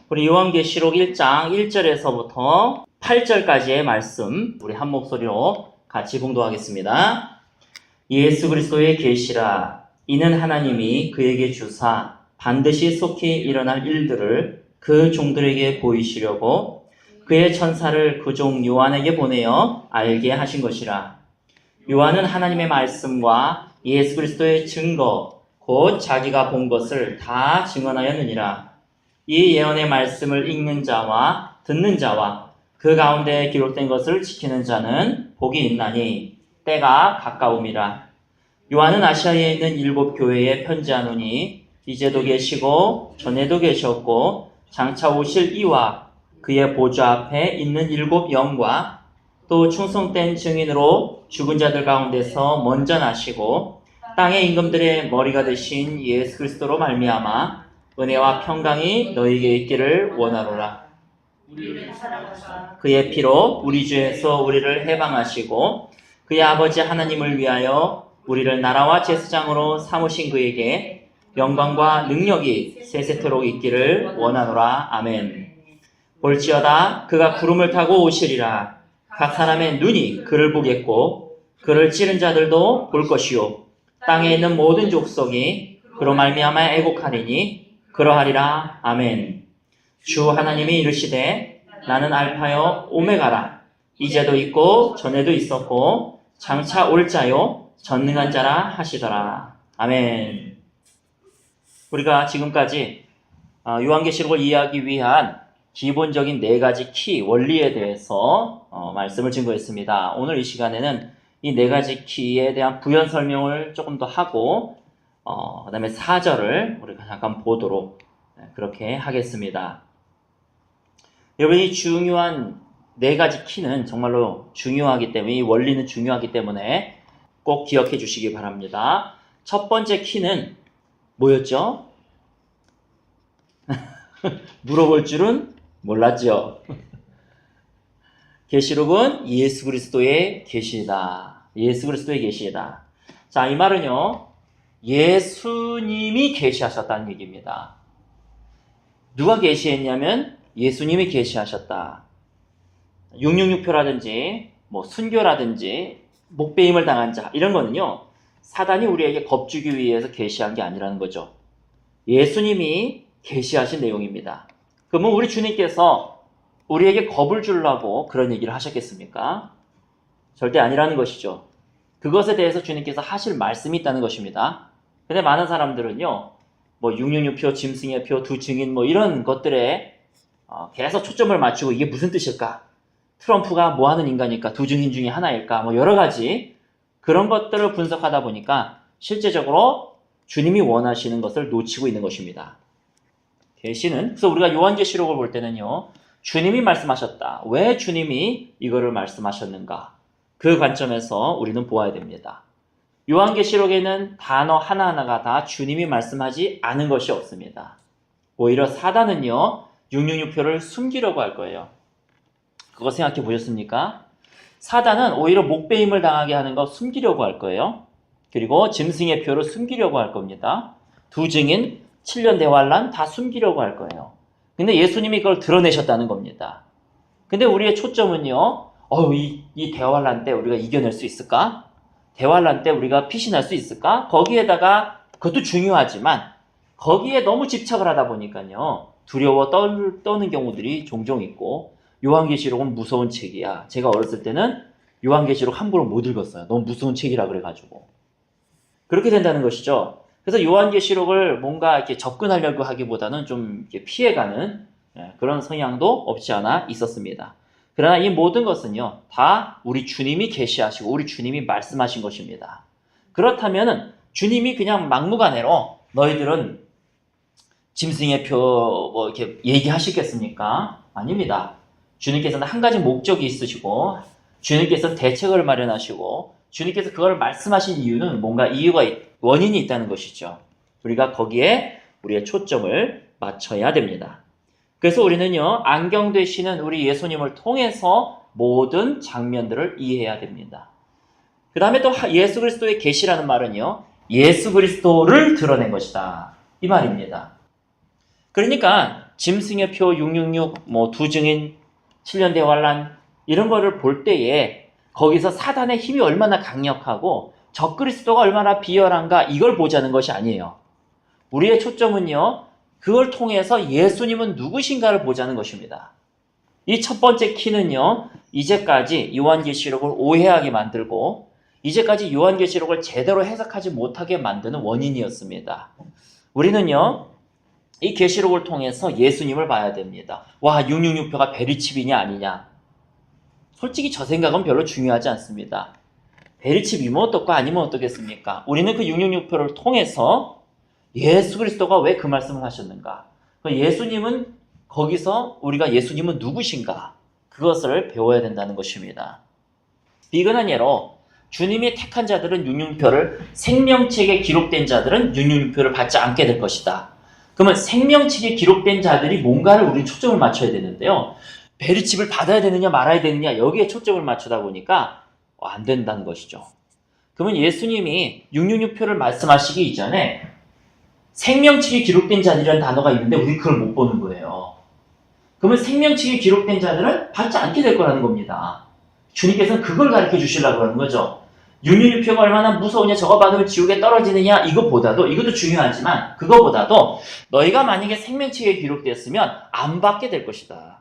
우리 요한계시록 1장 1절에서부터 8절까지의 말씀 우리 한 목소리로 같이 봉독하겠습니다. 예수 그리스도의 계시라. 이는 하나님이 그에게 주사 반드시 속히 일어날 일들을 그 종들에게 보이시려고 그의 천사를 그 종 요한에게 보내어 알게 하신 것이라. 요한은 하나님의 말씀과 예수 그리스도의 증거 곧 자기가 본 것을 다 증언하였느니라. 이 예언의 말씀을 읽는 자와 듣는 자와 그 가운데 기록된 것을 지키는 자는 복이 있나니 때가 가까움이라. 요한은 아시아에 있는 7 교회에 편지하노니 이제도 계시고 전에도 계셨고 장차 오실 이와 그의 보좌 앞에 있는 7 영과 또 충성된 증인으로 죽은 자들 가운데서 먼저 나시고 땅의 임금들의 머리가 되신 예수 그리스도로 말미암아 은혜와 평강이 너희에게 있기를 원하노라. 그의 피로 우리 주에서 우리를 해방하시고 그의 아버지 하나님을 위하여 우리를 나라와 제사장으로 삼으신 그에게 영광과 능력이 세세토록 있기를 원하노라. 아멘. 볼지어다 그가 구름을 타고 오시리라. 각 사람의 눈이 그를 보겠고 그를 찌른 자들도 볼 것이요 땅에 있는 모든 족속이 그로 말미암아 애곡하리니 그러하리라. 아멘. 주 하나님이 이르시되 나는 알파요 오메가라. 이제도 있고 전에도 있었고 장차 올 자요 전능한 자라 하시더라. 아멘. 우리가 지금까지 요한계시록을 이해하기 위한 기본적인 4가지 키, 원리에 대해서 말씀을 증거했습니다. 오늘 이 시간에는 이 4가지 키에 대한 부연 설명을 조금 더 하고 그 다음에 4절을 우리가 잠깐 보도록 그렇게 하겠습니다. 여러분, 이 중요한 4가지 키는 정말로 중요하기 때문에, 이 원리는 중요하기 때문에 꼭 기억해 주시기 바랍니다. 첫 번째 키는 뭐였죠? 물어볼 줄은 몰랐죠. 계시록은 예수 그리스도의 계시다. 예수 그리스도의 계시다. 자, 이 말은요, 예수님이 계시하셨다는 얘기입니다. 누가 계시했냐면 예수님이 계시하셨다. 666표라든지 뭐 순교라든지 목배임을 당한 자, 이런 거는요, 사단이 우리에게 겁주기 위해서 계시한 게 아니라는 거죠. 예수님이 계시하신 내용입니다. 그러면 우리 주님께서 우리에게 겁을 주려고 그런 얘기를 하셨겠습니까? 절대 아니라는 것이죠. 그것에 대해서 주님께서 하실 말씀이 있다는 것입니다. 근데 많은 사람들은요, 뭐 666표, 짐승의 표, 두 증인 뭐 이런 것들에 계속 초점을 맞추고 이게 무슨 뜻일까? 트럼프가 뭐 하는 인간일까? 두 증인 중에 하나일까? 뭐 여러 가지 그런 것들을 분석하다 보니까 실제적으로 주님이 원하시는 것을 놓치고 있는 것입니다. 계시는, 그래서 우리가 요한계시록을 볼 때는요, 주님이 말씀하셨다. 왜 주님이 이거를 말씀하셨는가? 그 관점에서 우리는 보아야 됩니다. 요한계시록에는 단어 하나하나가 다 주님이 말씀하지 않은 것이 없습니다. 오히려 사단은요, 666표를 숨기려고 할 거예요. 그거 생각해 보셨습니까? 사단은 오히려 목배임을 당하게 하는 거 숨기려고 할 거예요. 그리고 짐승의 표를 숨기려고 할 겁니다. 두 증인, 7년 대환란 다 숨기려고 할 거예요. 근데 예수님이 그걸 드러내셨다는 겁니다. 근데 우리의 초점은요, 이 대환란 때 우리가 이겨낼 수 있을까? 대환란 때 우리가 피신할 수 있을까? 거기에다가, 그것도 중요하지만, 거기에 너무 집착을 하다 보니까요, 두려워 떠는 경우들이 종종 있고, 요한계시록은 무서운 책이야. 제가 어렸을 때는 요한계시록 함부로 못 읽었어요. 너무 무서운 책이라 그래가지고. 그렇게 된다는 것이죠. 그래서 요한계시록을 뭔가 이렇게 접근하려고 하기보다는 좀 이렇게 피해가는 그런 성향도 없지 않아 있었습니다. 그러나 이 모든 것은요, 다 우리 주님이 계시하시고 우리 주님이 말씀하신 것입니다. 그렇다면은 주님이 그냥 막무가내로 너희들은 짐승의 표 뭐 이렇게 얘기하시겠습니까? 아닙니다. 주님께서는 한 가지 목적이 있으시고 주님께서 대책을 마련하시고 주님께서 그걸 말씀하신 이유는 뭔가 원인이 있다는 것이죠. 우리가 거기에 우리의 초점을 맞춰야 됩니다. 그래서 우리는요, 안경되시는 우리 예수님을 통해서 모든 장면들을 이해해야 됩니다. 그 다음에 또 예수 그리스도의 계시라는 말은요, 예수 그리스도를 드러낸 것이다. 이 말입니다. 그러니까 짐승의 표 666, 뭐 두 증인, 7년 대환란 이런 거를 볼 때에 거기서 사단의 힘이 얼마나 강력하고 적그리스도가 얼마나 비열한가 이걸 보자는 것이 아니에요. 우리의 초점은요, 그걸 통해서 예수님은 누구신가를 보자는 것입니다. 이 첫 번째 키는요, 이제까지 요한계시록을 오해하게 만들고 이제까지 요한계시록을 제대로 해석하지 못하게 만드는 원인이었습니다. 우리는요, 이 계시록을 통해서 예수님을 봐야 됩니다. 와, 666표가 베리칩이냐 아니냐. 솔직히 저 생각은 별로 중요하지 않습니다. 베리칩이면 어떻고 아니면 어떻겠습니까? 우리는 그 666표를 통해서 예수 그리스도가 왜 그 말씀을 하셨는가? 예수님은 거기서 우리가 예수님은 누구신가? 그것을 배워야 된다는 것입니다. 비근한 예로 주님이 택한 자들은 666표를, 생명책에 기록된 자들은 666표를 받지 않게 될 것이다. 그러면 생명책에 기록된 자들이 뭔가를 우리는 초점을 맞춰야 되는데요. 베리칩을 받아야 되느냐 말아야 되느냐 여기에 초점을 맞추다 보니까 안 된다는 것이죠. 그러면 예수님이 666표를 말씀하시기 이전에 생명책에 기록된 자들이라는 단어가 있는데 우리 그걸 못 보는 거예요. 그러면 생명책에 기록된 자들은 받지 않게 될 거라는 겁니다. 주님께서는 그걸 가르쳐 주시려고 하는 거죠. 666표가 얼마나 무서우냐, 저거 받으면 지옥에 떨어지느냐, 이것도 중요하지만 그거보다도 너희가 만약에 생명책에 기록되었으면 안 받게 될 것이다.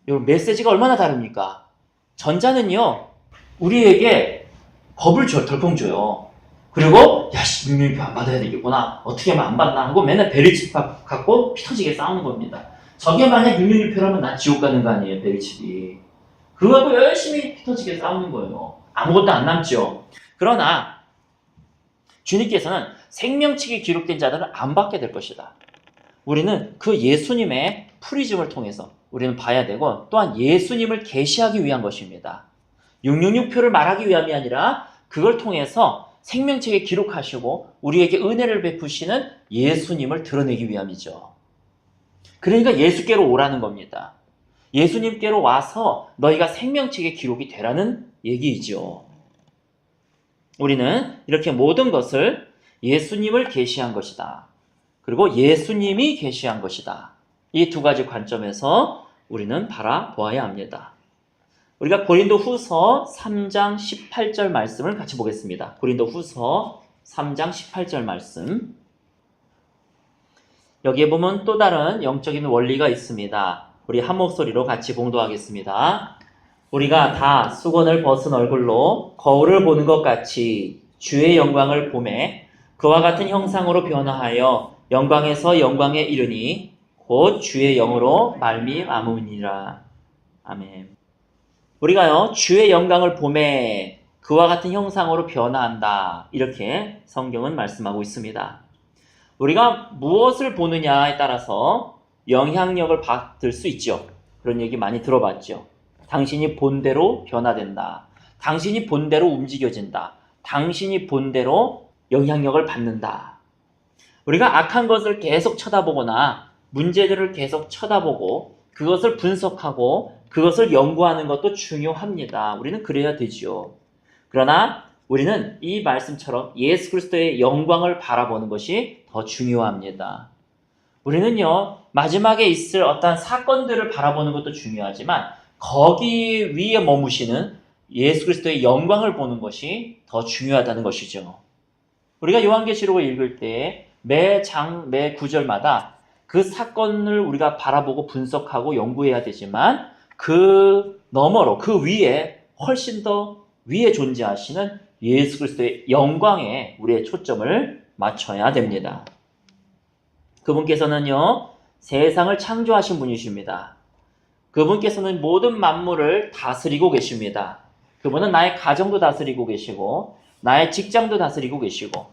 이 메시지가 얼마나 다릅니까? 전자는요, 우리에게 겁을 덜컹 줘요. 그리고 야, 666표 안 받아야 되겠구나, 어떻게 하면 안 받나 하고 맨날 베리칩 갖고 피 터지게 싸우는 겁니다. 저게 만약 666표라면 난 지옥 가는 거 아니에요, 베리칩이. 그거 갖고 열심히 피 터지게 싸우는 거예요. 아무것도 안 남죠. 그러나 주님께서는 생명책에 기록된 자들은 안 받게 될 것이다. 우리는 그 예수님의 프리즘을 통해서 우리는 봐야 되고, 또한 예수님을 계시하기 위한 것입니다. 666표를 말하기 위함이 아니라 그걸 통해서 생명책에 기록하시고 우리에게 은혜를 베푸시는 예수님을 드러내기 위함이죠. 그러니까 예수께로 오라는 겁니다. 예수님께로 와서 너희가 생명책에 기록이 되라는 얘기이죠. 우리는 이렇게 모든 것을 예수님을 계시한 것이다. 그리고 예수님이 계시한 것이다. 이 두 가지 관점에서 우리는 바라보아야 합니다. 우리가 고린도 후서 3장 18절 말씀을 같이 보겠습니다. 고린도 후서 3장 18절 말씀. 여기에 보면 또 다른 영적인 원리가 있습니다. 우리 한 목소리로 같이 봉독하겠습니다. 우리가 다 수건을 벗은 얼굴로 거울을 보는 것 같이 주의 영광을 보매 그와 같은 형상으로 변화하여 영광에서 영광에 이르니 곧 주의 영으로 말미암음이니라. 아멘. 우리가요, 주의 영광을 보매 그와 같은 형상으로 변화한다. 이렇게 성경은 말씀하고 있습니다. 우리가 무엇을 보느냐에 따라서 영향력을 받을 수 있죠. 그런 얘기 많이 들어봤죠. 당신이 본대로 변화된다. 당신이 본대로 움직여진다. 당신이 본대로 영향력을 받는다. 우리가 악한 것을 계속 쳐다보거나 문제들을 계속 쳐다보고 그것을 분석하고 그것을 연구하는 것도 중요합니다. 우리는 그래야 되지요. 그러나 우리는 이 말씀처럼 예수 그리스도의 영광을 바라보는 것이 더 중요합니다. 우리는요, 마지막에 있을 어떤 사건들을 바라보는 것도 중요하지만 거기 위에 머무시는 예수 그리스도의 영광을 보는 것이 더 중요하다는 것이죠. 우리가 요한계시록을 읽을 때 매 구절마다 그 사건을 우리가 바라보고 분석하고 연구해야 되지만 그 너머로, 그 위에 훨씬 더 위에 존재하시는 예수 그리스도의 영광에 우리의 초점을 맞춰야 됩니다. 그분께서는요, 세상을 창조하신 분이십니다. 그분께서는 모든 만물을 다스리고 계십니다. 그분은 나의 가정도 다스리고 계시고 나의 직장도 다스리고 계시고,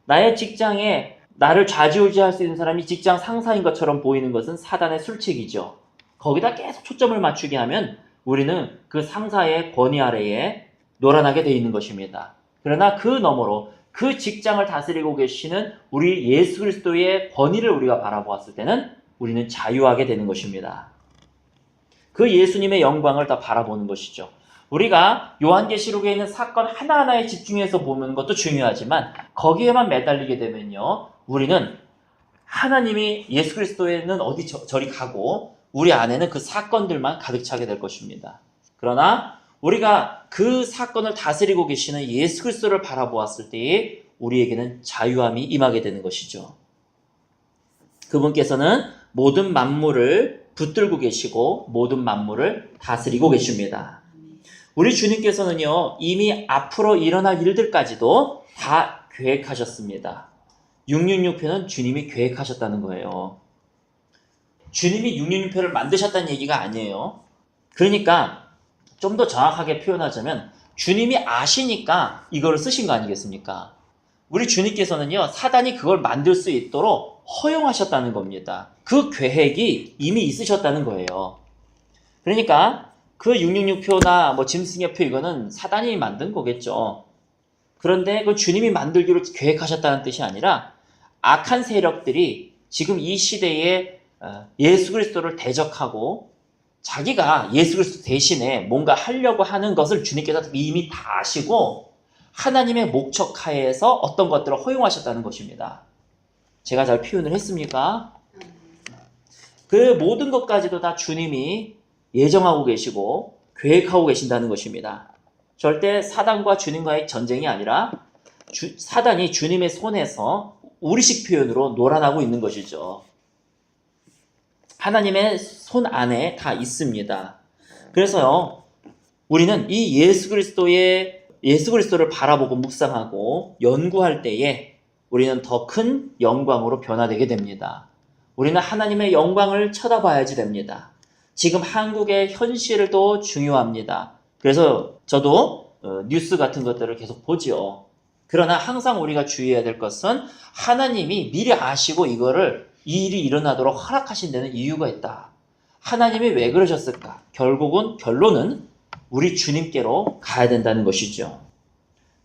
나의 직장에 나를 좌지우지할 수 있는 사람이 직장 상사인 것처럼 보이는 것은 사단의 술책이죠. 거기다 계속 초점을 맞추게 하면 우리는 그 상사의 권위 아래에 놀아나게 되어 있는 것입니다. 그러나 그 너머로 그 직장을 다스리고 계시는 우리 예수 그리스도의 권위를 우리가 바라보았을 때는 우리는 자유하게 되는 것입니다. 그 예수님의 영광을 다 바라보는 것이죠. 우리가 요한계시록에 있는 사건 하나하나에 집중해서 보는 것도 중요하지만 거기에만 매달리게 되면요, 우리는 하나님이 예수 그리스도에는 어디 저리 가고 우리 안에는 그 사건들만 가득 차게 될 것입니다. 그러나 우리가 그 사건을 다스리고 계시는 예수 그리스도를 바라보았을 때에 우리에게는 자유함이 임하게 되는 것이죠. 그분께서는 모든 만물을 붙들고 계시고 모든 만물을 다스리고 계십니다. 우리 주님께서는요, 이미 앞으로 일어날 일들까지도 다 계획하셨습니다. 666표는 주님이 계획하셨다는 거예요. 주님이 666표를 만드셨다는 얘기가 아니에요. 그러니까 좀 더 정확하게 표현하자면 주님이 아시니까 이걸 쓰신 거 아니겠습니까? 우리 주님께서는요, 사단이 그걸 만들 수 있도록 허용하셨다는 겁니다. 그 계획이 이미 있으셨다는 거예요. 그러니까 그 666표나 뭐 짐승의 표 이거는 사단이 만든 거겠죠. 그런데 그 주님이 만들기로 계획하셨다는 뜻이 아니라 악한 세력들이 지금 이 시대에 예수 그리스도를 대적하고 자기가 예수 그리스도 대신에 뭔가 하려고 하는 것을 주님께서 이미 다 아시고 하나님의 목적하에서 어떤 것들을 허용하셨다는 것입니다. 제가 잘 표현을 했습니까? 그 모든 것까지도 다 주님이 예정하고 계시고 계획하고 계신다는 것입니다. 절대 사단과 주님과의 전쟁이 아니라 사단이 주님의 손에서 우리식 표현으로 놀아나고 있는 것이죠. 하나님의 손 안에 다 있습니다. 그래서요, 우리는 이 예수 그리스도를 바라보고 묵상하고 연구할 때에 우리는 더 큰 영광으로 변화되게 됩니다. 우리는 하나님의 영광을 쳐다봐야지 됩니다. 지금 한국의 현실도 중요합니다. 그래서 저도 뉴스 같은 것들을 계속 보죠. 그러나 항상 우리가 주의해야 될 것은 하나님이 미리 아시고 이 일이 일어나도록 허락하신 데는 이유가 있다. 하나님이 왜 그러셨을까? 결론은 우리 주님께로 가야 된다는 것이죠.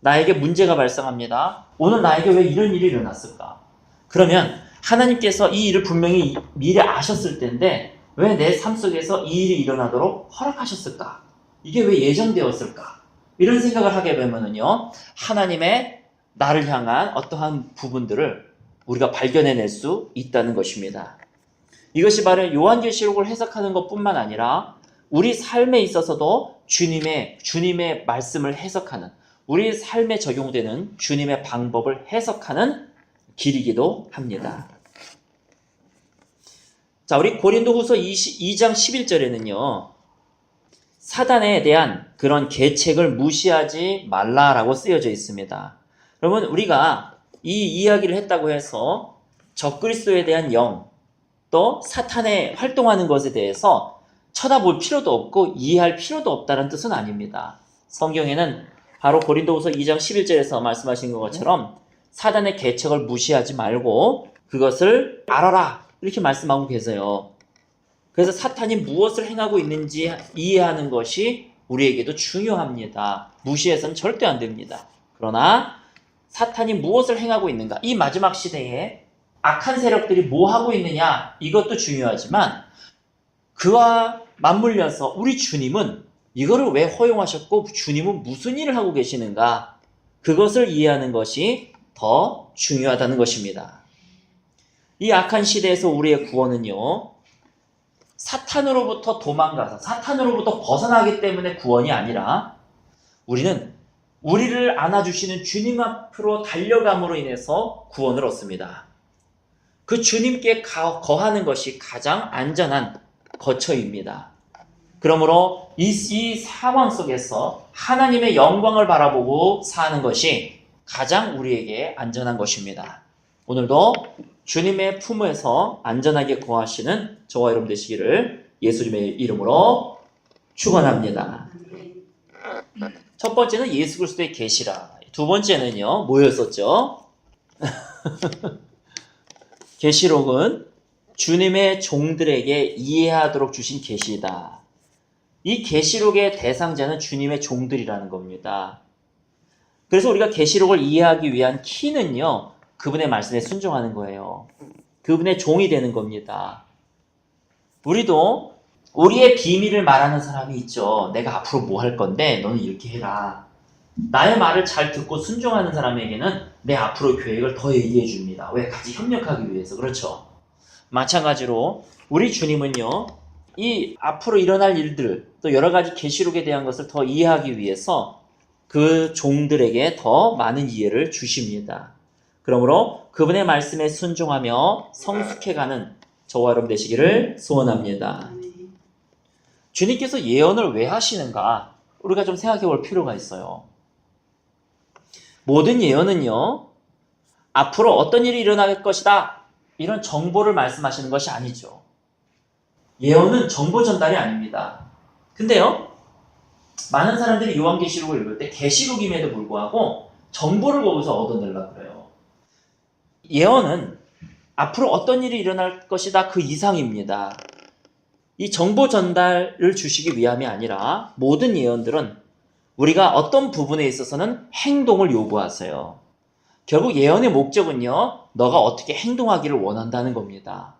나에게 문제가 발생합니다. 오늘 나에게 왜 이런 일이 일어났을까? 그러면 하나님께서 이 일을 분명히 미리 아셨을 텐데 왜 내 삶 속에서 이 일이 일어나도록 허락하셨을까? 이게 왜 예정되었을까? 이런 생각을 하게 되면은요, 하나님의 나를 향한 어떠한 부분들을 우리가 발견해낼 수 있다는 것입니다. 이것이 바로 요한계시록을 해석하는 것뿐만 아니라 우리 삶에 있어서도 주님의 말씀을 해석하는, 우리 삶에 적용되는 주님의 방법을 해석하는 길이기도 합니다. 자, 우리 고린도후서 2장 11절에는요. 사단에 대한 그런 계책을 무시하지 말라라고 쓰여져 있습니다. 여러분, 우리가 이 이야기를 했다고 해서 적그리스도에 대한 영, 또 사탄의 활동하는 것에 대해서 쳐다볼 필요도 없고 이해할 필요도 없다는 뜻은 아닙니다. 성경에는 바로 고린도후서 2장 11절에서 말씀하신 것처럼 사단의 계책을 무시하지 말고 그것을 알아라 이렇게 말씀하고 계세요. 그래서 사탄이 무엇을 행하고 있는지 이해하는 것이 우리에게도 중요합니다. 무시해서는 절대 안 됩니다. 그러나 사탄이 무엇을 행하고 있는가? 이 마지막 시대에 악한 세력들이 뭐 하고 있느냐? 이것도 중요하지만 그와 맞물려서 우리 주님은 이거를 왜 허용하셨고 주님은 무슨 일을 하고 계시는가? 그것을 이해하는 것이 더 중요하다는 것입니다. 이 악한 시대에서 우리의 구원은요. 사탄으로부터 도망가서 사탄으로부터 벗어나기 때문에 구원이 아니라 우리는 우리를 안아주시는 주님 앞으로 달려감으로 인해서 구원을 얻습니다. 그 주님께 거하는 것이 가장 안전한 거처입니다. 그러므로 이 상황 속에서 하나님의 영광을 바라보고 사는 것이 가장 우리에게 안전한 것입니다. 오늘도 주님의 품에서 안전하게 거하시는 저와 여러분 되시기를 예수님의 이름으로 축원합니다. 첫 번째는 예수 그리스도의 계시라. 두 번째는요, 뭐였었죠? 계시록은 주님의 종들에게 이해하도록 주신 계시다. 이 계시록의 대상자는 주님의 종들이라는 겁니다. 그래서 우리가 계시록을 이해하기 위한 키는요, 그분의 말씀에 순종하는 거예요. 그분의 종이 되는 겁니다. 우리도 우리의 비밀을 말하는 사람이 있죠. 내가 앞으로 뭐 할 건데 너는 이렇게 해라. 나의 말을 잘 듣고 순종하는 사람에게는 내 앞으로 계획을 더 얘기해 줍니다. 왜? 같이 협력하기 위해서. 그렇죠? 마찬가지로 우리 주님은요, 이 앞으로 일어날 일들, 또 여러 가지 계시록에 대한 것을 더 이해하기 위해서 그 종들에게 더 많은 이해를 주십니다. 그러므로 그분의 말씀에 순종하며 성숙해가는 저와 여러분 되시기를 소원합니다. 주님께서 예언을 왜 하시는가? 우리가 좀 생각해 볼 필요가 있어요. 모든 예언은요, 앞으로 어떤 일이 일어날 것이다, 이런 정보를 말씀하시는 것이 아니죠. 예언은 정보 전달이 아닙니다. 근데요, 많은 사람들이 요한계시록을 읽을 때 계시록임에도 불구하고 정보를 거기서 얻어내려고 그래요. 예언은 앞으로 어떤 일이 일어날 것이다, 그 이상입니다. 이 정보 전달을 주시기 위함이 아니라 모든 예언들은 우리가 어떤 부분에 있어서는 행동을 요구하세요. 결국 예언의 목적은요, 너가 어떻게 행동하기를 원한다는 겁니다.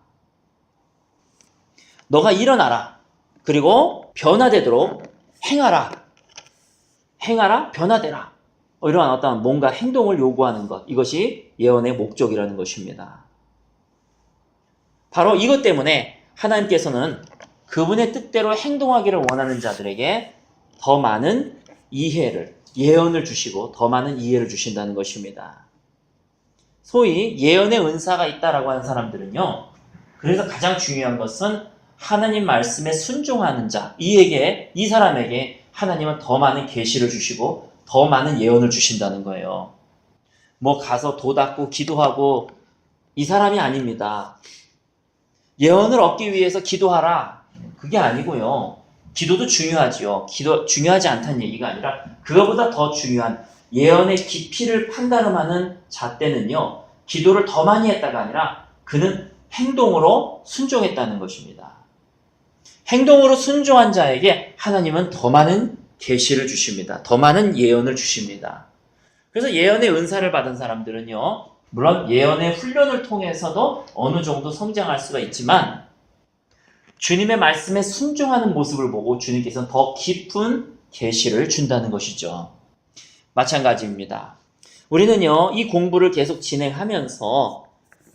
너가 일어나라. 그리고 변화되도록 행하라. 행하라, 변화되라. 이러한 어떤 뭔가 행동을 요구하는 것. 이것이 예언의 목적이라는 것입니다. 바로 이것 때문에 하나님께서는 그분의 뜻대로 행동하기를 원하는 자들에게 더 많은 이해를, 예언을 주시고 더 많은 이해를 주신다는 것입니다. 소위 예언의 은사가 있다라고 하는 사람들은요, 그래서 가장 중요한 것은 하나님 말씀에 순종하는 자, 이 사람에게 하나님은 더 많은 계시를 주시고 더 많은 예언을 주신다는 거예요. 뭐 가서 도 닦고 기도하고 이 사람이 아닙니다. 예언을 얻기 위해서 기도하라, 그게 아니고요. 기도도 중요하지요. 기도 중요하지 않다는 얘기가 아니라 그거보다 더 중요한 예언의 깊이를 판단하는 자 때는요, 기도를 더 많이 했다가 아니라 그는 행동으로 순종했다는 것입니다. 행동으로 순종한 자에게 하나님은 더 많은 계시를 주십니다. 더 많은 예언을 주십니다. 그래서 예언의 은사를 받은 사람들은요, 물론 예언의 훈련을 통해서도 어느 정도 성장할 수가 있지만 주님의 말씀에 순종하는 모습을 보고 주님께서는 더 깊은 계시를 준다는 것이죠. 마찬가지입니다. 우리는요, 이 공부를 계속 진행하면서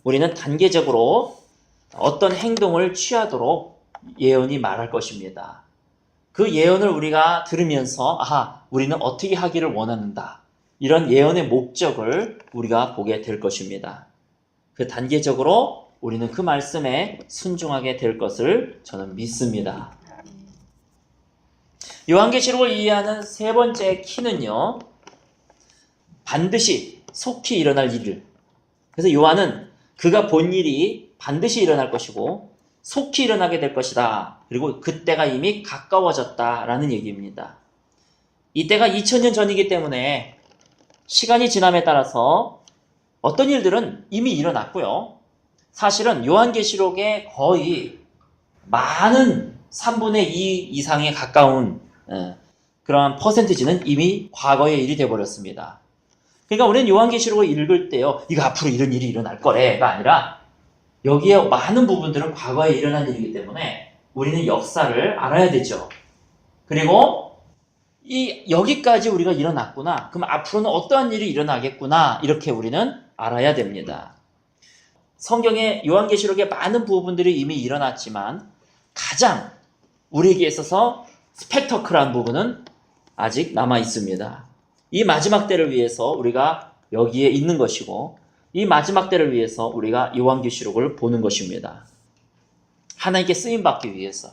우리는 단계적으로 어떤 행동을 취하도록 예언이 말할 것입니다. 그 예언을 우리가 들으면서 우리는 어떻게 하기를 원하는가, 이런 예언의 목적을 우리가 보게 될 것입니다. 그 단계적으로 우리는 그 말씀에 순종하게 될 것을 저는 믿습니다. 요한계시록을 이해하는 세 번째 키는요, 반드시 속히 일어날 일을. 그래서 요한은 그가 본 일이 반드시 일어날 것이고 속히 일어나게 될 것이다. 그리고 그때가 이미 가까워졌다라는 얘기입니다. 이때가 2000년 전이기 때문에 시간이 지남에 따라서 어떤 일들은 이미 일어났고요. 사실은 요한계시록의 거의 많은 3분의 2 이상에 가까운 그러한 퍼센티지는 이미 과거의 일이 되어버렸습니다. 그러니까 우리는 요한계시록을 읽을 때요, 이거 앞으로 이런 일이 일어날 거래가 아니라 여기에 많은 부분들은 과거에 일어난 일이기 때문에 우리는 역사를 알아야 되죠. 그리고 여기까지 우리가 일어났구나, 그럼 앞으로는 어떠한 일이 일어나겠구나, 이렇게 우리는 알아야 됩니다. 성경의 요한계시록의 많은 부분들이 이미 일어났지만 가장 우리에게 있어서 스펙터클한 부분은 아직 남아 있습니다. 이 마지막 때를 위해서 우리가 여기에 있는 것이고, 이 마지막 때를 위해서 우리가 요한계시록을 보는 것입니다. 하나님께 쓰임받기 위해서.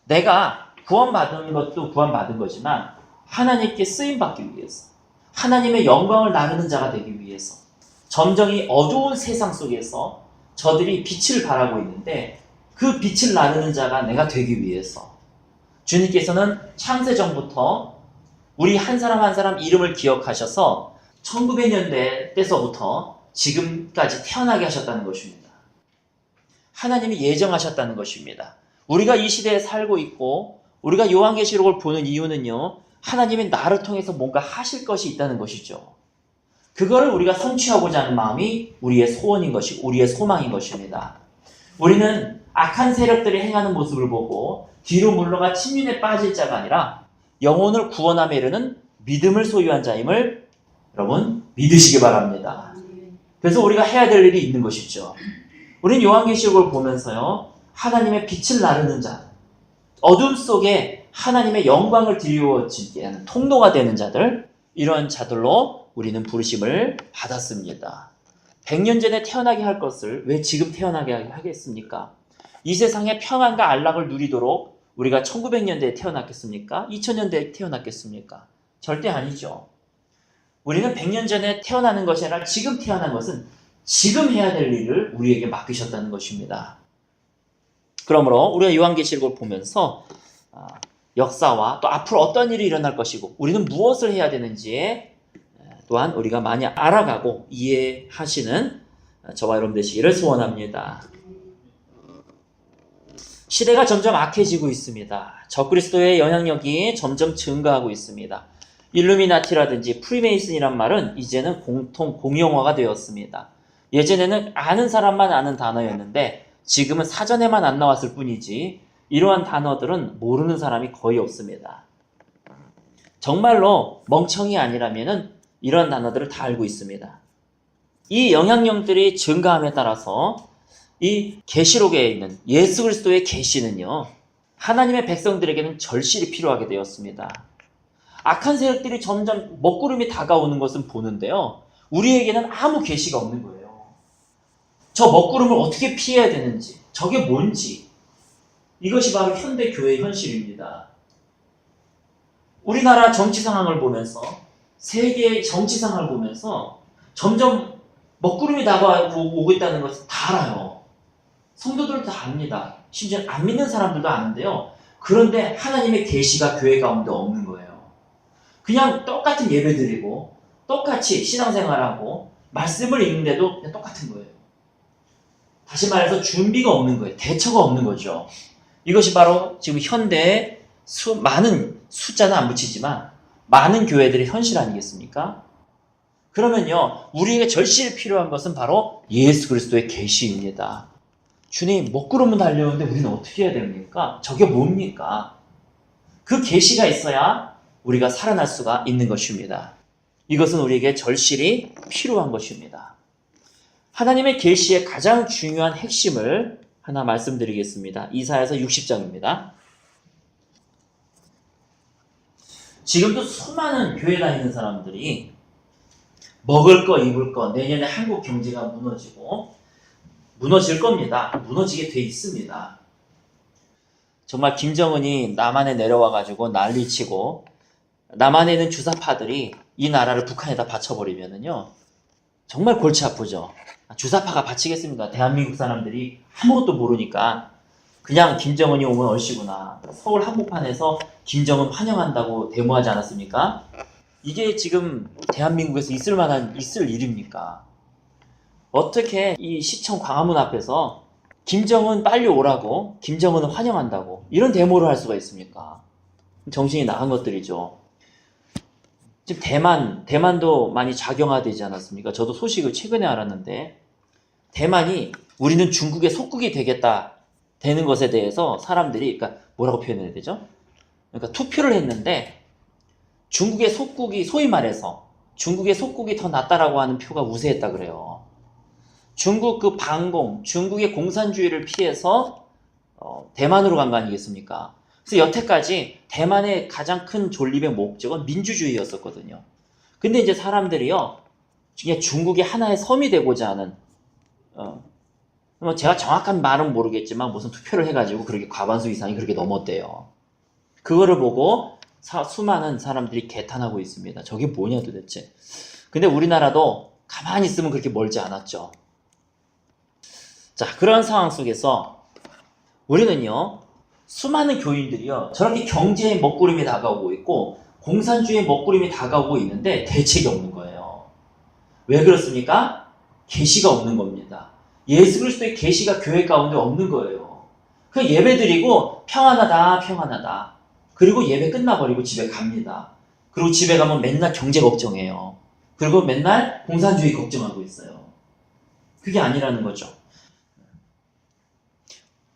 내가 구원받은 것도 구원받은 거지만 하나님께 쓰임받기 위해서, 하나님의 영광을 나누는 자가 되기 위해서, 점점 이 어두운 세상 속에서 저들이 빛을 바라고 있는데 그 빛을 나누는 자가 내가 되기 위해서 주님께서는 창세전부터 우리 한 사람 한 사람 이름을 기억하셔서 1900년대 때서부터 지금까지 태어나게 하셨다는 것입니다. 하나님이 예정하셨다는 것입니다. 우리가 이 시대에 살고 있고 우리가 요한계시록을 보는 이유는요, 하나님이 나를 통해서 뭔가 하실 것이 있다는 것이죠. 그거를 우리가 성취하고자 하는 마음이 우리의 소원인 것이고 우리의 소망인 것입니다. 우리는 악한 세력들이 행하는 모습을 보고 뒤로 물러가 침륜에 빠질 자가 아니라 영혼을 구원함에 이르는 믿음을 소유한 자임을 여러분 믿으시기 바랍니다. 그래서 우리가 해야 될 일이 있는 것이죠. 우리는 요한계시록을 보면서요, 하나님의 빛을 나르는 자, 어둠 속에 하나님의 영광을 드리워지게 하는 통로가 되는 자들, 이런 자들로 우리는 부르심을 받았습니다. 100년 전에 태어나게 할 것을 왜 지금 태어나게 하겠습니까? 이 세상의 평안과 안락을 누리도록 우리가 1900년대에 태어났겠습니까? 2000년대에 태어났겠습니까? 절대 아니죠. 우리는 100년 전에 태어나는 것이 아니라 지금 태어난 것은 지금 해야 될 일을 우리에게 맡기셨다는 것입니다. 그러므로 우리가 요한계시록을 보면서 역사와 또 앞으로 어떤 일이 일어날 것이고 우리는 무엇을 해야 되는지에 또한 우리가 많이 알아가고 이해하시는 저와 여러분 되시기를 소원합니다. 시대가 점점 악해지고 있습니다. 적그리스도의 영향력이 점점 증가하고 있습니다. 일루미나티라든지 프리메이슨이란 말은 이제는 공용어가 되었습니다. 예전에는 아는 사람만 아는 단어였는데 지금은 사전에만 안 나왔을 뿐이지 이러한 단어들은 모르는 사람이 거의 없습니다. 정말로 멍청이 아니라면은 이런 단어들을 다 알고 있습니다. 이 영향력들이 증가함에 따라서 이 계시록에 있는 예수 그리스도의 계시는요, 하나님의 백성들에게는 절실히 필요하게 되었습니다. 악한 세력들이 점점 먹구름이 다가오는 것은 보는데요, 우리에게는 아무 계시가 없는 거예요. 저 먹구름을 어떻게 피해야 되는지, 저게 뭔지, 이것이 바로 현대 교회의 현실입니다. 우리나라 정치 상황을 보면서, 세계의 정치 상황을 보면서 점점 먹구름이 다가오고 있다는 것을 다 알아요. 성도들도 다 압니다. 심지어 안 믿는 사람들도 아는데요. 그런데 하나님의 계시가 교회 가운데 없는 거예요. 그냥 똑같은 예배 드리고 똑같이 신앙생활하고 말씀을 읽는데도 그냥 똑같은 거예요. 다시 말해서 준비가 없는 거예요. 대처가 없는 거죠. 이것이 바로 지금 현대의 많은 숫자는 안 붙이지만 많은 교회들의 현실 아니겠습니까? 그러면요, 우리에게 절실히 필요한 것은 바로 예수 그리스도의 계시입니다. 주님, 먹구름은 달려오는데 우리는 어떻게 해야 됩니까? 저게 뭡니까? 그 계시가 있어야 우리가 살아날 수가 있는 것입니다. 이것은 우리에게 절실히 필요한 것입니다. 하나님의 계시의 가장 중요한 핵심을 하나 말씀드리겠습니다. 이사야서 60장입니다. 지금도 수많은 교회 다니는 사람들이 먹을 거, 입을 거, 내년에 한국 경제가 무너질 겁니다. 무너지게 돼 있습니다. 정말 김정은이 남한에 내려와가지고 난리치고 남한에 있는 주사파들이 이 나라를 북한에다 바쳐버리면은요, 정말 골치 아프죠. 주사파가 바치겠습니까? 대한민국 사람들이 아무것도 모르니까 그냥 김정은이 오면 얼씨구나. 서울 한복판에서 김정은 환영한다고 데모하지 않았습니까? 이게 지금 대한민국에서 있을 일입니까? 어떻게 이 시청 광화문 앞에서 김정은 빨리 오라고, 김정은을 환영한다고 이런 데모를 할 수가 있습니까? 정신이 나간 것들이죠. 지금 대만도 많이 작용화되지 않았습니까? 저도 소식을 최근에 알았는데 대만이 우리는 중국의 속국이 되는 것에 대해서 사람들이, 그러니까 뭐라고 표현해야 되죠? 그러니까 투표를 했는데 중국의 속국이, 소위 말해서 중국의 속국이 더 낫다라고 하는 표가 우세했다 그래요. 중국 그 반공, 중국의 공산주의를 피해서 대만으로 간 거 아니겠습니까? 그래서 여태까지 대만의 가장 큰 존립의 목적은 민주주의였었거든요. 근데 이제 사람들이요, 그냥 중국의 하나의 섬이 되고자 하는, 제가 정확한 말은 모르겠지만 무슨 투표를 해가지고 그렇게 과반수 이상이 그렇게 넘었대요. 그거를 보고 수많은 사람들이 개탄하고 있습니다. 저게 뭐냐 도대체. 근데 우리나라도 가만히 있으면 그렇게 멀지 않았죠. 자, 그런 상황 속에서 우리는요, 수많은 교인들이요, 저렇게 경제의 먹구름이 다가오고 있고 공산주의의 먹구름이 다가오고 있는데 대책이 없는 거예요. 왜 그렇습니까? 계시가 없는 겁니다. 예수 그리스도의 계시가 교회 가운데 없는 거예요. 그 예배 드리고 평안하다. 그리고 예배 끝나버리고 집에 갑니다. 그리고 집에 가면 맨날 경제 걱정해요. 그리고 맨날 공산주의 걱정하고 있어요. 그게 아니라는 거죠.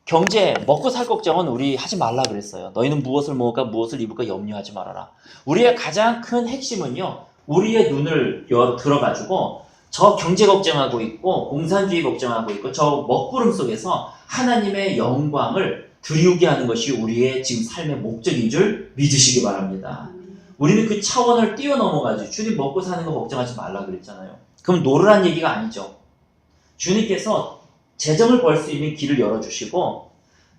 경제, 먹고 살 걱정은 우리 하지 말라 그랬어요. 너희는 무엇을 먹을까, 무엇을 입을까 염려하지 말아라. 우리의 가장 큰 핵심은요, 우리의 눈을 들어가지고 저 경제 걱정하고 있고 공산주의 걱정하고 있고 저 먹구름 속에서 하나님의 영광을 드리우게 하는 것이 우리의 지금 삶의 목적인 줄 믿으시기 바랍니다. 우리는 그 차원을 뛰어넘어가지고 주님 먹고 사는 거 걱정하지 말라 그랬잖아요. 그럼 노르란 얘기가 아니죠. 주님께서 재정을 벌 수 있는 길을 열어주시고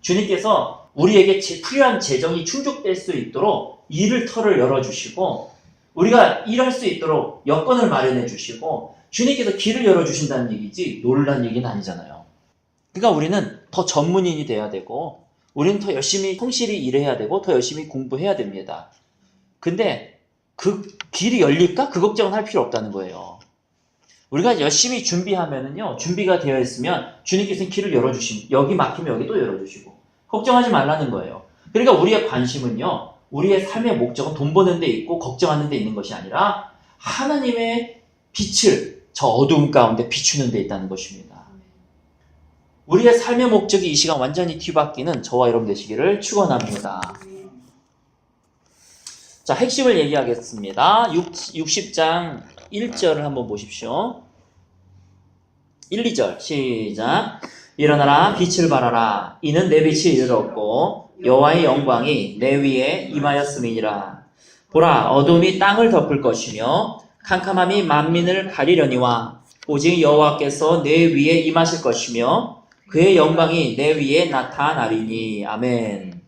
주님께서 우리에게 필요한 재정이 충족될 수 있도록 일을 터를 열어주시고 우리가 일할 수 있도록 여건을 마련해 주시고 주님께서 길을 열어주신다는 얘기지 놀란 얘기는 아니잖아요. 그러니까 우리는 더 전문인이 돼야 되고 우리는 더 열심히 성실히 일해야 되고 더 열심히 공부해야 됩니다. 근데 그 길이 열릴까? 그 걱정은 할 필요 없다는 거예요. 우리가 열심히 준비하면은요, 준비가 되어 있으면 주님께서는 길을 열어주시고 여기 막히면 여기 또 열어주시고 걱정하지 말라는 거예요. 그러니까 우리의 관심은요, 우리의 삶의 목적은 돈 버는 데 있고 걱정하는 데 있는 것이 아니라 하나님의 빛을 저 어두움 가운데 비추는 데 있다는 것입니다. 우리의 삶의 목적이 이 시간 완전히 뒤바뀌는 저와 여러분 되시기를 축원합니다. 자, 핵심을 얘기하겠습니다. 60장 1절을 한번 보십시오. 1, 2절 시작. 일어나라 빛을 발하라. 이는 내 빛이 이르렀고 여호와의 영광이 내 위에 임하였음이니라. 보라 어둠이 땅을 덮을 것이며 캄캄함이 만민을 가리려니와 오직 여호와께서 내 위에 임하실 것이며 그의 영광이 내 위에 나타나리니. 아멘.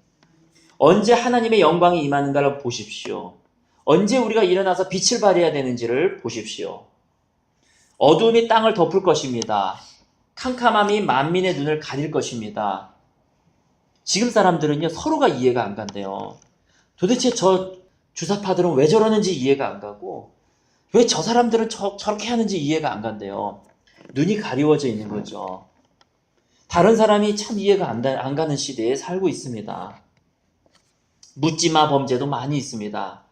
언제 하나님의 영광이 임하는가를 보십시오. 언제 우리가 일어나서 빛을 발해야 되는지를 보십시오. 어두움이 땅을 덮을 것입니다. 캄캄함이 만민의 눈을 가릴 것입니다. 지금 사람들은요, 서로가 이해가 안 간대요. 도대체 저 주사파들은 왜 저러는지 이해가 안 가고 왜 저 사람들은 저렇게 하는지 이해가 안 간대요. 눈이 가리워져 있는 거죠. 다른 사람이 참 이해가 안 가는 시대에 살고 있습니다. 묻지마 범죄도 많이 있습니다.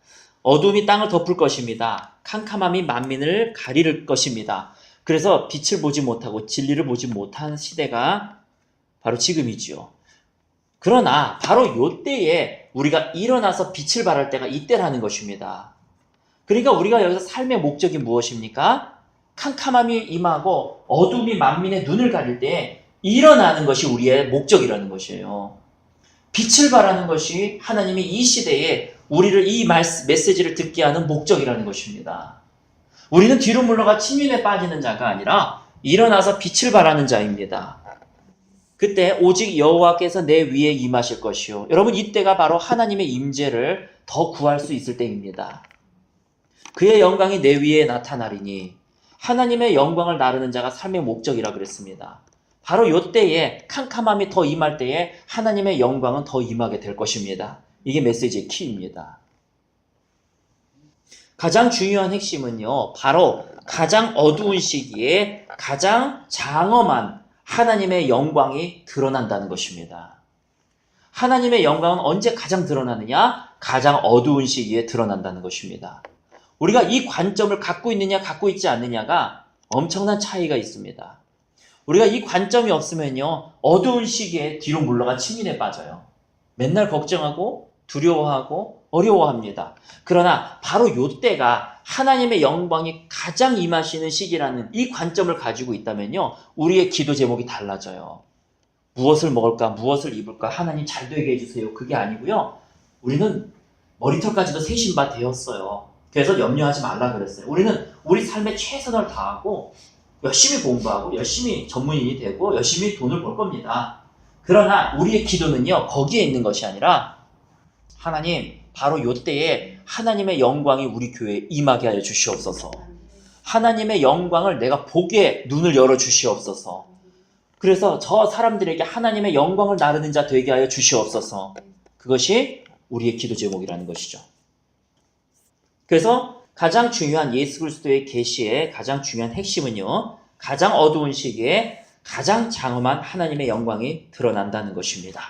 어둠이 땅을 덮을 것입니다. 캄캄함이 만민을 가릴 것입니다. 그래서 빛을 보지 못하고 진리를 보지 못한 시대가 바로 지금이지요. 그러나 바로 이때에 우리가 일어나서 빛을 발할 때가 이때라는 것입니다. 그러니까 우리가 여기서 삶의 목적이 무엇입니까? 캄캄함이 임하고 어둠이 만민의 눈을 가릴 때 일어나는 것이 우리의 목적이라는 것이에요. 빛을 발하는 것이 하나님이 이 시대에 우리를 이 메시지를 듣게 하는 목적이라는 것입니다. 우리는 뒤로 물러가 침륜에 빠지는 자가 아니라 일어나서 빛을 발하는 자입니다. 그때 오직 여호와께서 내 위에 임하실 것이요. 여러분 이때가 바로 하나님의 임재를 더 구할 수 있을 때입니다. 그의 영광이 내 위에 나타나리니. 하나님의 영광을 나르는 자가 삶의 목적이라 그랬습니다. 바로 이때에 캄캄함이 더 임할 때에 하나님의 영광은 더 임하게 될 것입니다. 이게 메시지의 키입니다. 가장 중요한 핵심은요, 바로 가장 어두운 시기에 가장 장엄한 하나님의 영광이 드러난다는 것입니다. 하나님의 영광은 언제 가장 드러나느냐? 가장 어두운 시기에 드러난다는 것입니다. 우리가 이 관점을 갖고 있느냐 갖고 있지 않느냐가 엄청난 차이가 있습니다. 우리가 이 관점이 없으면요, 어두운 시기에 뒤로 물러가 침륜에 빠져요. 맨날 걱정하고 두려워하고 어려워합니다. 그러나 바로 이때가 하나님의 영광이 가장 임하시는 시기라는 이 관점을 가지고 있다면요, 우리의 기도 제목이 달라져요. 무엇을 먹을까, 무엇을 입을까, 하나님 잘 되게 해주세요. 그게 아니고요, 우리는 머리털까지도 세신 바 되었어요. 그래서 염려하지 말라 그랬어요. 우리는 우리 삶에 최선을 다하고 열심히 공부하고 열심히 전문인이 되고 열심히 돈을 벌 겁니다. 그러나 우리의 기도는요, 거기에 있는 것이 아니라 하나님, 바로 이때에 하나님의 영광이 우리 교회에 임하게 하여 주시옵소서. 하나님의 영광을 내가 보게 눈을 열어 주시옵소서. 그래서 저 사람들에게 하나님의 영광을 나르는 자 되게 하여 주시옵소서. 그것이 우리의 기도 제목이라는 것이죠. 그래서 가장 중요한 예수 그리스도의 계시의 가장 중요한 핵심은요, 가장 어두운 시기에 가장 장엄한 하나님의 영광이 드러난다는 것입니다.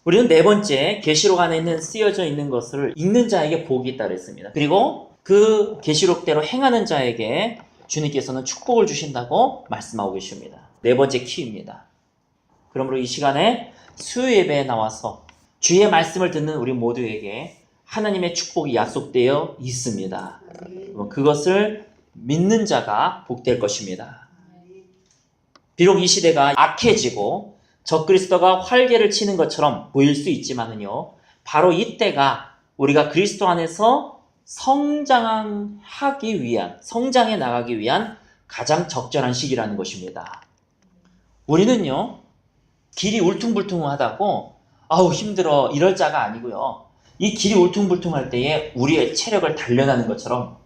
우리는 네 번째, 계시록 안에 쓰여져 있는 것을 읽는 자에게 복이 있다 그랬습니다. 그리고 그 계시록대로 행하는 자에게 주님께서는 축복을 주신다고 말씀하고 계십니다. 네 번째 키입니다. 그러므로 이 시간에 수요 예배에 나와서 주의 말씀을 듣는 우리 모두에게 하나님의 축복이 약속되어 있습니다. 그것을 믿는 자가 복될 것입니다. 비록 이 시대가 악해지고 적그리스도가 활개를 치는 것처럼 보일 수 있지만은요, 바로 이때가 우리가 그리스도 안에서 성장해 나가기 위한 가장 적절한 시기라는 것입니다. 우리는요, 길이 울퉁불퉁하다고 아우 힘들어 이럴 자가 아니고요. 이 길이 울퉁불퉁할 때에 우리의 체력을 단련하는 것처럼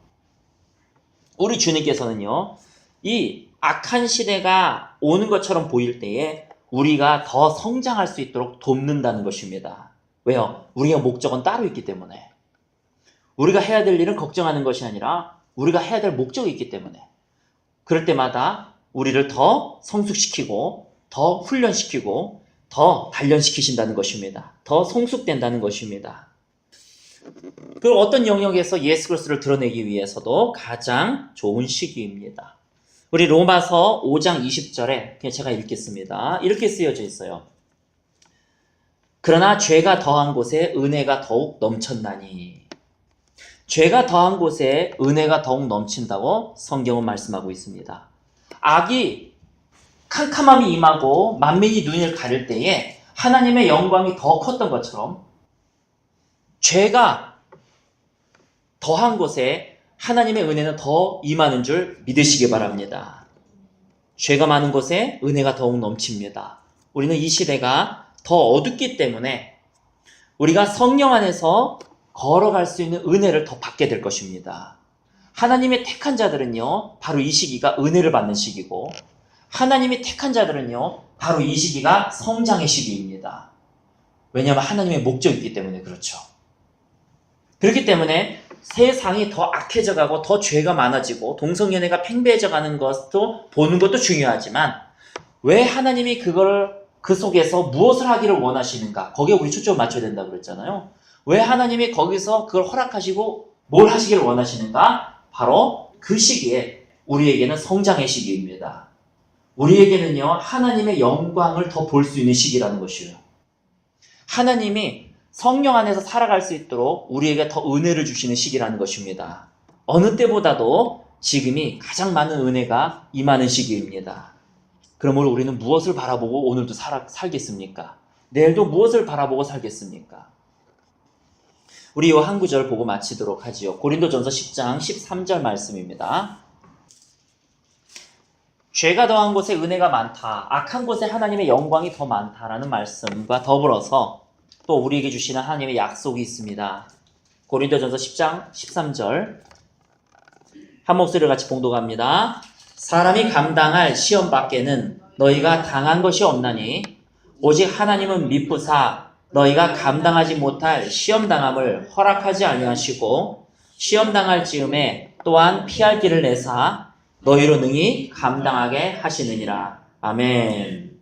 우리 주님께서는요, 이 악한 시대가 오는 것처럼 보일 때에 우리가 더 성장할 수 있도록 돕는다는 것입니다. 왜요? 우리의 목적은 따로 있기 때문에. 우리가 해야 될 일은 걱정하는 것이 아니라 우리가 해야 될 목적이 있기 때문에. 그럴 때마다 우리를 더 성숙시키고 더 훈련시키고 더 단련시키신다는 것입니다. 더 성숙된다는 것입니다. 그리고 어떤 영역에서 예수 그리스도를 드러내기 위해서도 가장 좋은 시기입니다. 우리 로마서 5장 20절에 그냥 제가 읽겠습니다. 이렇게 쓰여져 있어요. 그러나 죄가 더한 곳에 은혜가 더욱 넘쳤나니. 죄가 더한 곳에 은혜가 더욱 넘친다고 성경은 말씀하고 있습니다. 악이 캄캄함이 임하고 만민이 눈을 가릴 때에 하나님의 영광이 더 컸던 것처럼 죄가 더한 곳에 하나님의 은혜는 더 임하는 줄 믿으시기 바랍니다. 죄가 많은 곳에 은혜가 더욱 넘칩니다. 우리는 이 시대가 더 어둡기 때문에 우리가 성령 안에서 걸어갈 수 있는 은혜를 더 받게 될 것입니다. 하나님의 택한 자들은요, 바로 이 시기가 은혜를 받는 시기고, 하나님이 택한 자들은요, 바로 이 시기가 성장의 시기입니다. 왜냐하면 하나님의 목적이 있기 때문에 그렇죠. 그렇기 때문에 세상이 더 악해져 가고 더 죄가 많아지고 동성연애가 팽배해져 가는 것도 보는 것도 중요하지만, 왜 하나님이 그 속에서 무엇을 하기를 원하시는가? 거기에 우리 초점을 맞춰야 된다고 그랬잖아요. 왜 하나님이 거기서 그걸 허락하시고 뭘 하시기를 원하시는가? 바로 그 시기에 우리에게는 성장의 시기입니다. 우리에게는요, 하나님의 영광을 더 볼 수 있는 시기라는 것이에요. 하나님이 성령 안에서 살아갈 수 있도록 우리에게 더 은혜를 주시는 시기라는 것입니다. 어느 때보다도 지금이 가장 많은 은혜가 임하는 시기입니다. 그러므로 우리는 무엇을 바라보고 오늘도 살겠습니까? 내일도 무엇을 바라보고 살겠습니까? 우리 이 한 구절 보고 마치도록 하지요. 고린도전서 10장 13절 말씀입니다. 죄가 더한 곳에 은혜가 많다. 악한 곳에 하나님의 영광이 더 많다라는 말씀과 더불어서 또 우리에게 주시는 하나님의 약속이 있습니다. 고린도전서 10장 13절 한 목소리를 같이 봉독합니다. 사람이 감당할 시험 밖에는 너희가 당한 것이 없나니 오직 하나님은 미쁘사 너희가 감당하지 못할 시험당함을 허락하지 아니하시고 시험당할 즈음에 또한 피할 길을 내사 너희로 능히 감당하게 하시느니라. 아멘.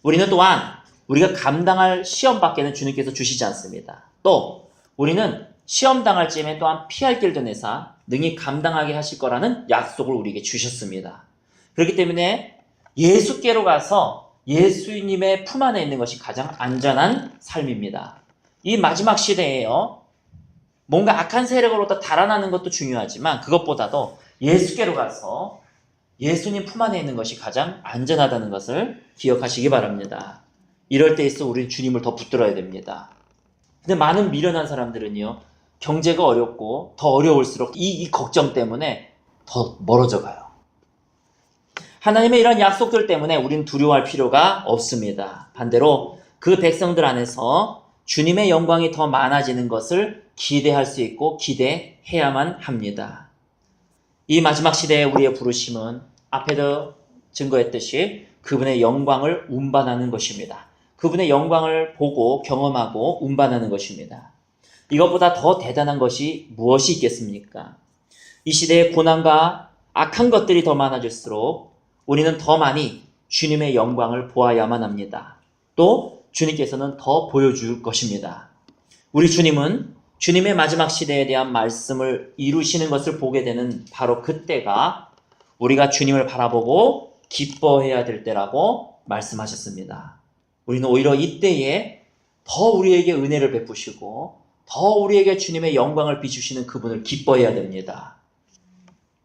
우리는 또한 우리가 감당할 시험 밖에는 주님께서 주시지 않습니다. 또 우리는 시험 당할 즈음에 또한 피할 길도 내사 능히 감당하게 하실 거라는 약속을 우리에게 주셨습니다. 그렇기 때문에 예수께로 가서 예수님의 품 안에 있는 것이 가장 안전한 삶입니다. 이 마지막 시대에요, 뭔가 악한 세력으로부터 달아나는 것도 중요하지만 그것보다도 예수께로 가서 예수님 품 안에 있는 것이 가장 안전하다는 것을 기억하시기 바랍니다. 이럴 때일수 우리는 주님을 더 붙들어야 됩니다. 근데 많은 미련한 사람들은요, 경제가 어렵고 더 어려울수록 이 걱정 때문에 더 멀어져 가요. 하나님의 이런 약속들 때문에 우리는 두려워할 필요가 없습니다. 반대로 그 백성들 안에서 주님의 영광이 더 많아지는 것을 기대할 수 있고 기대해야만 합니다. 이 마지막 시대에 우리의 부르심은 앞에도 증거했듯이 그분의 영광을 운반하는 것입니다. 그분의 영광을 보고 경험하고 운반하는 것입니다. 이것보다 더 대단한 것이 무엇이 있겠습니까? 이 시대의 고난과 악한 것들이 더 많아질수록 우리는 더 많이 주님의 영광을 보아야만 합니다. 또 주님께서는 더 보여줄 것입니다. 우리 주님은 주님의 마지막 시대에 대한 말씀을 이루시는 것을 보게 되는 바로 그때가 우리가 주님을 바라보고 기뻐해야 될 때라고 말씀하셨습니다. 우리는 오히려 이때에 더 우리에게 은혜를 베푸시고 더 우리에게 주님의 영광을 비추시는 그분을 기뻐해야 됩니다.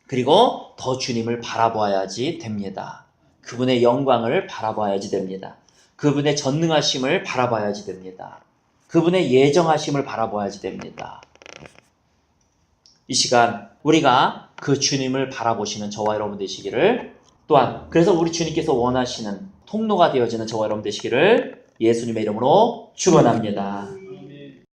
그리고 더 주님을 바라봐야지 됩니다. 그분의 영광을 바라봐야지 됩니다. 그분의 전능하심을 바라봐야지 됩니다. 그분의 예정하심을 바라봐야지 됩니다. 이 시간 우리가 그 주님을 바라보시는 저와 여러분 되시기를, 또한 그래서 우리 주님께서 원하시는 통로가 되어지는 저와 여러분 되시기를 예수님의 이름으로 축원합니다.